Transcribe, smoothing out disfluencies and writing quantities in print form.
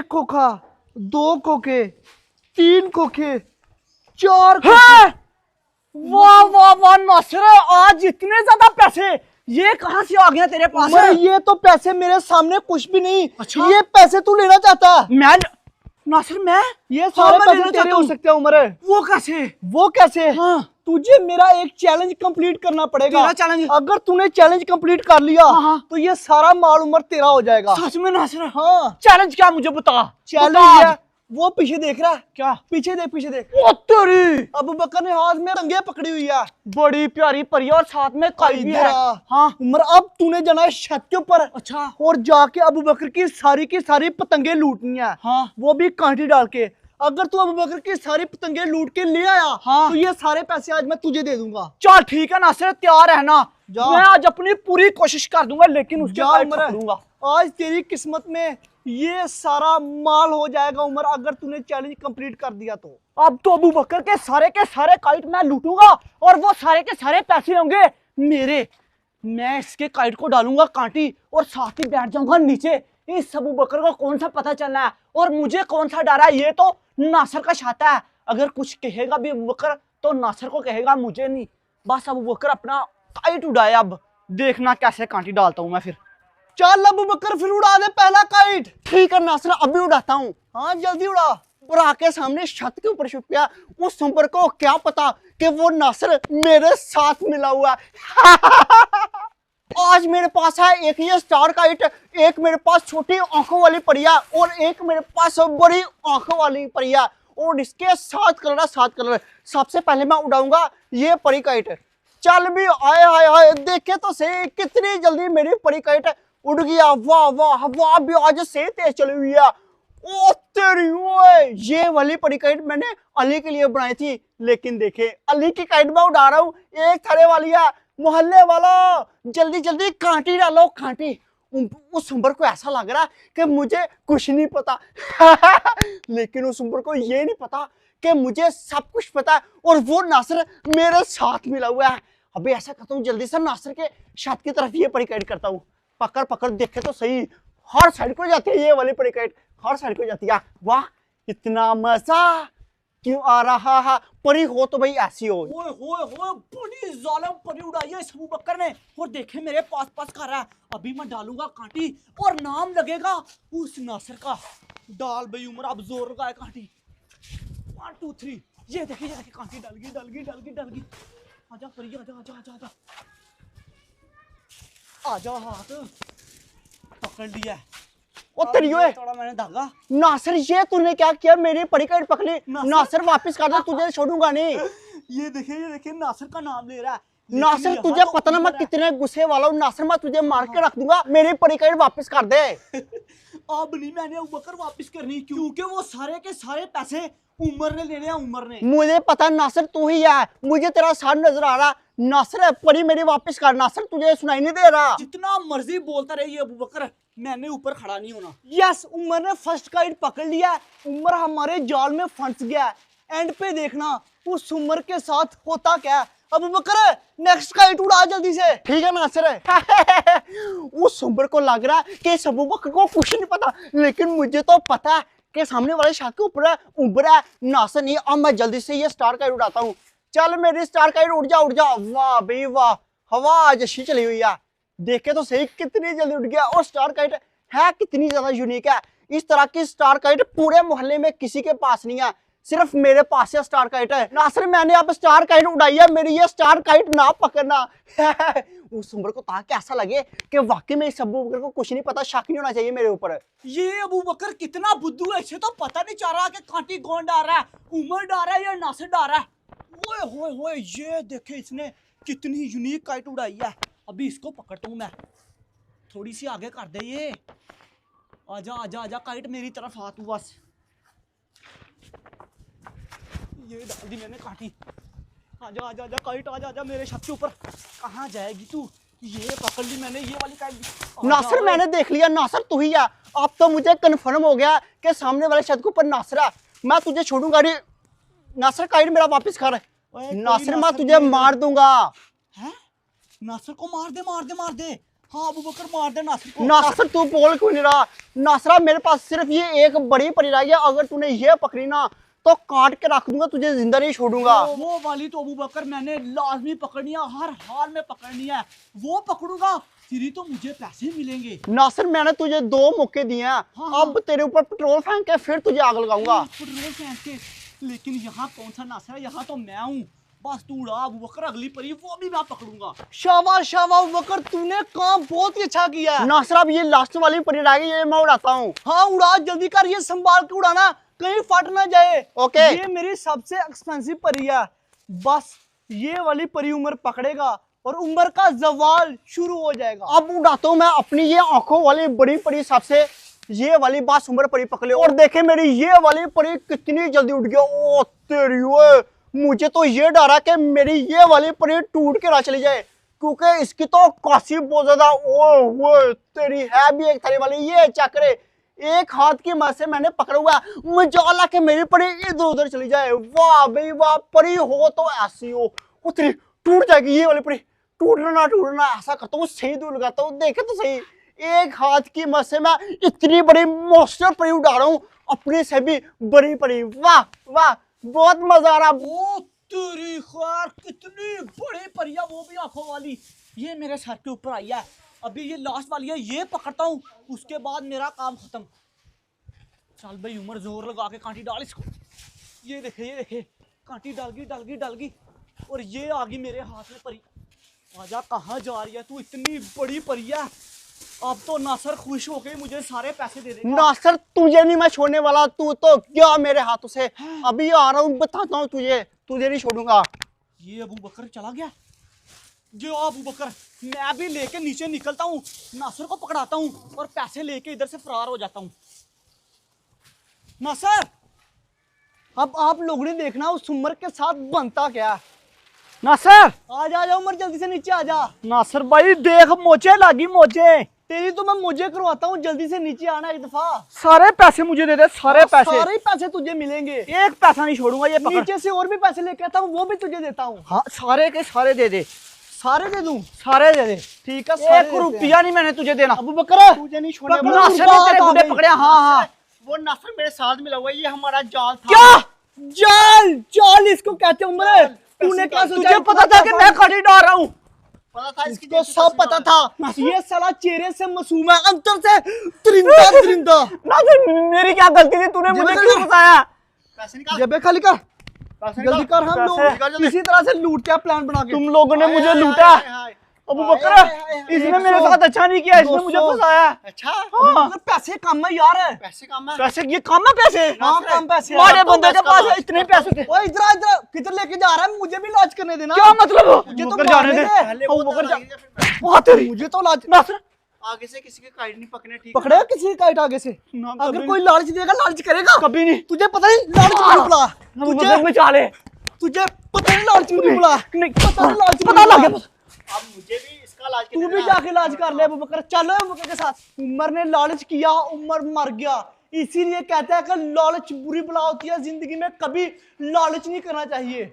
एक खोखा, 2 खोखे, 3 खोखे, 4 है? वाह वाह वाह नासिर, आज इतने ज्यादा पैसे ये कहां से आ गया तेरे पास? ये तो पैसे मेरे सामने कुछ भी नहीं। अच्छा? ये पैसे तू लेना चाहता है? मैं नासिर मैं ये सारे मैं पैसे लेना तेरे चाहता हो हूं। सकते हैं उमर। वो कैसे? वो कैसे? हाँ। तुझे मेरा एक चैलेंज कंप्लीट करना पड़ेगा। तेरा चैलेंज? अगर तूने चैलेंज कंप्लीट कर लिया हाँ। तो ये सारा माल उमर तेरा हो जाएगा। सच में नासिर? हाँ। चैलेंज क्या मुझे बता। चैलेंज बता। है वो पीछे देख रहा है क्या? पीछे देख पीछे देख। ओ तेरी अबू बकर ने हाथ में रंगे पकड़ी हुई है। बड़ी प्यारी परिया और साथ में काई भी इधर है। आ। हाँ। उमर अब तूने जाना है छत के ऊपर। अच्छा। और जाके अबू बकर की सारी पतंगे लूटनी है। हाँ। वो भी कांटी डाल के। अगर तू अबू बकर की सारी पतंगे लूट के ले आया हाँ। तो ये सारे पैसे आज मैं तुझे दे दूंगा। चल ठीक है नासिर, तैयार है ना? जा। मैं आज अपनी पूरी कोशिश कर दूंगा, लेकिन उसके जा बाद उमर, पकड़ूंगा। आज तेरी किस्मत में ये सारा माल हो जाएगा उमर, अगर तूने चैलेंज कंप्लीट कर दिया तो। अब तो अबू बकर के सारे काइट मैं लूटूंगा और वो सारे के सारे पैसे होंगे मेरे। मैं इसके काइट को डालूंगा कांटी और साथ ही बैठ जाऊंगा नीचे। इस अबू बकर को कौन सा पता चलना है और मुझे कौन सा डर है, ये तो नासिर का छाता है। अगर कुछ कहेगा भी अबू बकर तो नासिर को कहेगा, मुझे नहीं। बस अबू बकर अपना काइट उड़ाए, अब देखना कैसे कांटी डालता हूं मैं फिर। चल अबू बकर फिर उड़ा दे पहला काइट। ठीक है नासिर, अभी उड़ाता हूँ। हाँ जल्दी उड़ा। और आके सामने छत के ऊपर छुप गया। उस सुपर को क्या पता कि वो नासिर मेरे साथ मिला हुआ है। आज मेरे पास है एक ये स्टार काइट, एक मेरे पास छोटी आंखों वाली परिया और एक मेरे पास बड़ी आंखों वाली परिया, और इसके 7 कलर है, 7 कलर। सबसे पहले मैं उड़ाऊंगा ये परी काइट। चल भी आए हाय हाय, देखे तो सही कितनी जल्दी मेरी परी काइट उड़ गया। वाह वाह वाह, भी आज से तेज चली हुई है। ओ तेरी ओए, ये वाली परी काइट मैंने अली के लिए बनाई थी, लेकिन देखे अली की काइट मैं उड़ा रहा हूँ, एक थड़े वाली है। मोहल्ले वाला जल्दी जल्दी कांटी डालो कांटी। उस सुंबर को ऐसा लग रहा कि मुझे कुछ नहीं पता। लेकिन उस सुंबर को ये नहीं पता कि मुझे सब कुछ पता है और वो नासिर मेरे साथ मिला हुआ है। अबे ऐसा करता हूँ, जल्दी से नासिर के छत की तरफ ये परी काइट करता हूँ। पकड़ पकड़, देखे तो सही, हर साइड को जाती है ये वाली परी काइट, हर साइड को जाती है। वाह इतना मजा क्यों आ रहा है। परी हो तो भाई ऐसी हो। ओए होए होए, बड़ी जालिम परी उड़ाई है इस अबू बकर ने। और देखे मेरे पास पास कर रहा है। अभी मैं डालूंगा कांटी और नाम लगेगा उस नासिर का। डाल भाई उमर, अब जोर लगाए कांटी। 1 2 3, ये देखिए कांटी डल गई। आजा परी, आजा आजा, हाथ पकड़ लिया। ओ तेरी ओए, थोड़ा मैंने धागा। नासिर ये तूने क्या किया, मेरी परी काइट पकड़ी। नासिर वापस कर दे, तुझे छोड़ूंगा नहीं। ये देखिए नासिर का नाम ले रहा है। नासिर तुझे पता ना मैं कितने गुस्से वाला हूँ। नासिर मैं तुझे मार के रख दूंगा, मेरी परी काइट वापस कर दे। अब नहीं, मैंने अबू बकर वापस करनी, क्योंकि वो सारे के सारे पैसे उमर ने लेने हैं। उमर ने। मुझे पता नासिर तू ही है, मुझे तेरा सर नजर आ रहा। नासिर परी मेरी वापस कर। नासिर तुझे सुनाई नहीं दे रहा। जितना मर्जी बोलता रहिए अबू बकर, मैंने ऊपर खड़ा नहीं होना। यस, उमर ने फर्स्ट काइट पकड़ लिया। उमर हमारे जाल में फंस गया। एंड पे देखना उस उमर के साथ होता क्या है। अबू बकर नेक्स्ट काइट उड़ा जल्दी से। ठीक है नासिर। उस सुंबर को लग रहा है कि अबू बकर को कुछ नहीं पता, लेकिन मुझे तो पता है कि सामने वाले शाख के ऊपर उबर है। नासिर नहीं। अब मैं जल्दी से ये स्टार काइट उड़ाता हूँ। चल मेरी स्टार काइट उड़ जा उड़ जा। वाह भाई वाह, हवा आज अच्छी चली हुई है। देखे तो सही कितनी जल्दी उड़ गया। और स्टार काइट है कितनी ज्यादा यूनिक है। इस तरह की स्टार काइट पूरे मोहल्ले में किसी के पास नहीं है, सिर्फ मेरे पास है स्टार काइट है। नासिर मैंने अब स्टार काइट उड़ाई है, मेरी ये स्टार काइट ना पकड़ना। उस उम्र को ताकि ऐसा लगे कि वाकई में इस अबू बकर को कुछ नहीं पता, शक नहीं होना चाहिए मेरे ऊपर। ये अबू बकर कितना बुद्धू है, इसे तो पता नहीं चल रहा कि कांटी कौन डाल रहा है, उमर डाल रहा है या नासिर डाल रहा है। ओए होए होए, ये देखे इसने कितनी यूनिक काइट उड़ाई है। अभी इसको पकड़ता हूँ मैं, थोड़ी सी आगे कर दे। ये आजा आजा आजा, काइट मेरी तरफ हाथ तू बस। ये डाल दी मैंने काटी। आजा आजा आजा काइट, आजा आजा मेरे छत के ऊपर। कहाँ जाएगी तू? ये पकड़ ली मैंने, ये वाली काइट। नासिर मैंने देख लिया, नासिर तू ही है। अब तो मुझे कंफर्म हो गया कि सामने वाले छत के ऊपर नासिर है। मैं तुझे छोड़ूंगा नहीं। नासिर काइट मेरा वापस कर। नासिर मैं तुझे मार दूंगा। हैं? नासिर को मार दे मार दे मार दे। हाँ अबू बकर मार दे नासिर को। नासिर तू बोल क्यों नहीं रहा? नासरा मेरे पास सिर्फ ये एक बड़ी परी रह गई, अगर तूने ये पकड़ी ना तो काट के रख दूंगा, तुझे जिंदा नहीं छोड़ूंगा। वो वाली तो अबू बकर मैंने लाजमी पकड़नी है, हर हाल में पकड़नी है। वो पकड़ूंगा फिर ही तो मुझे पैसे मिलेंगे। नासिर मैंने तुझे 2 मौके दिए हैं, हाँ। अब तेरे ऊपर पेट्रोल फेंक के फिर तुझे आग लगाऊंगा। पेट्रोल फेंक के, लेकिन यहाँ कौन सा नासिर है, यहाँ तो मैं हूँ। बस तू उड़ा अबू बकर, अगली परी वो भी मैं पकड़ूंगा। शाबाश शाबाश अबू बकर, तूने काम बहुत ही अच्छा किया है। नासिर अब ये लास्ट वाली परी रह गई, ये मैं उड़ाता हूँ। हाँ उड़ा, जल्दी कर, ये संभाल के उड़ाना, कहीं फट ना जाए। ओके। ये मेरी सबसे एक्सपेंसिव परी है। बस ये वाली परी उमर पकड़ेगा और उमर का जवाल शुरू हो जाएगा। अब उड़ाता हूँ मैं अपनी ये आंखों वाली बड़ी परी सबसे, ये वाली बात उमर परी पकड़े, और देखे मेरी ये वाली परी कितनी जल्दी उठ गया। ओ तेरी ओए, मुझे तो ये डरा कि मेरी ये वाली परी टूट के ना चली जाए, क्योंकि इसकी तो काशी बहुत ज्यादा। ओ तेरी है भी एक थाली वाली, ये चक्रे एक हाथ की मदद से मैंने पकड़ा हुआ, मुझे अल्लाह के मेरी परी इधर उधर चली जाए। वाह भाई वाह, परी हो तो ऐसी हो, उतरी टूट जाएगी ये वाली परी। टूटना ना टूटना ऐसा करता हूँ, सही दूर लगाता हूँ, देखे तो सही, एक हाथ की मदद से मैं इतनी बड़ी मोस्टर परी उड़ा रहा हूँ, अपने से भी बड़ी परी। वाह वाह, बहुत मजा आ रहा। ओ तेरी खैर, कितनी बड़ी परिया, वो भी आंखों वाली। ये मेरे सर के ऊपर आई है, अभी ये लास्ट वाली है, ये पकड़ता हूँ, उसके बाद मेरा काम खत्म। चल भाई उमर, जोर लगा के कांटी डाल इसको। ये देखे कांटी डाल गई और ये आ गई मेरे हाथ में परी। आजा, कहाँ जा रही है तू, इतनी बड़ी परी है। अब तो नासिर खुश हो गई, मुझे सारे पैसे दे देगा। नासिर तुझे नहीं मैं छोड़ने वाला, तू तो क्या मेरे हाथों से। अभी आ रहा हूँ, बताता हूँ तुझे नहीं छोड़ूंगा। ये अबू बकर चला गया। जो अबू बकर, मैं भी लेके नीचे निकलता हूँ, नासिर को पकड़ाता हूँ और पैसे लेके इधर से फरार हो जाता हूँ। नासिर, अब आप लोगों ने देखना उस उमर के साथ बनता क्या। नासिर, आ जा उमर, जल्दी से नीचे आ जा। नासिर भाई देख, मोजे लागी मोजे। तेरी तो मैं मुझे करवाता हूँ, जल्दी से नीचे आना एक दफा। सारे पैसे मुझे दे दे, सारे पैसे। सारे ही पैसे तुझे मिलेंगे, एक पैसा नहीं छोड़ूंगा, ये पकड़। नीचे से और भी पैसे लेके आता हूँ, वो भी तुझे देता हूँ। हाँ सारे के सारे दे दे, सारे दे दूं? सारे दे दे। ठीक है, सारे एक देते हैं। रुपया नहीं मैंने तुझे देना। अबू बकर, तुझे नहीं छोड़ने पकड़, वाला। नासिर ने तेरे गुड्डे पकड़े। हाँ। वो नासिर मेरे साथ मिला हुआ है, ये हमारा जाल था। क्या जाल? जाल इसको कहते हैं उमर। तूने क्या सोचा? तुझे पता था कि मैं कांटी डाल रहा हूँ? पता था इसकी, इसको सब पता था। ये साला चेहरे से मासूम है, अंतर से दरिंदा। नासिर, मेरी क्या गलती थी, तूने मुझे क्यों फंसाया? पैसे निकाल, जबे खाली कर, पैसे जल्दी कर। हम लोग पैसे। किसी तरह से लूट के प्लान बना के। तुम लोगों ने मुझे लूटा। अबू बकर, इसने मेरे साथ अच्छा नहीं किया, इसने मुझे फंसाया। अच्छा, मगर पैसे कम है यार। पैसे काम है। पैसे, ये कम है पैसे? हाँ कम पैसे हमारे है। बंदे के पास है इतने पैसे थे। ओए इधर इधर, किधर लेके जा रहा है? मुझे भी लॉन्च करने देना। क्या मतलब? मुझे तो बकर जाने दे। मारने पहले अबू वो बकर जा। दवाई दे, फिर मैं। वहाँ तेरी। मुझे तो लाज। नासिर, आगे से किसी के काइट नहीं पकड़ने, ठीक है? पकड़े किसी काइट आगे से? ना, अगर कभी कोई लालच देगा, लालच करेगा। कभी नहीं। तुझे पता नहीं लालच क्यों बुला? अबू बकर में चाले। तुझे पता नहीं लालच क्यों बुला? नहीं, पता नहीं लालच पता लग गया। अब मुझे भी इसका इलाज तू भी जाके इलाज कर ले अबू बकर। चलो अबू बकर के साथ। उमर ने लालच किया, उमर मर गया। इसीलिए कहते हैं कि लालच बुरी बला होती है, जिंदगी में कभी लालच नहीं करना चाहिए।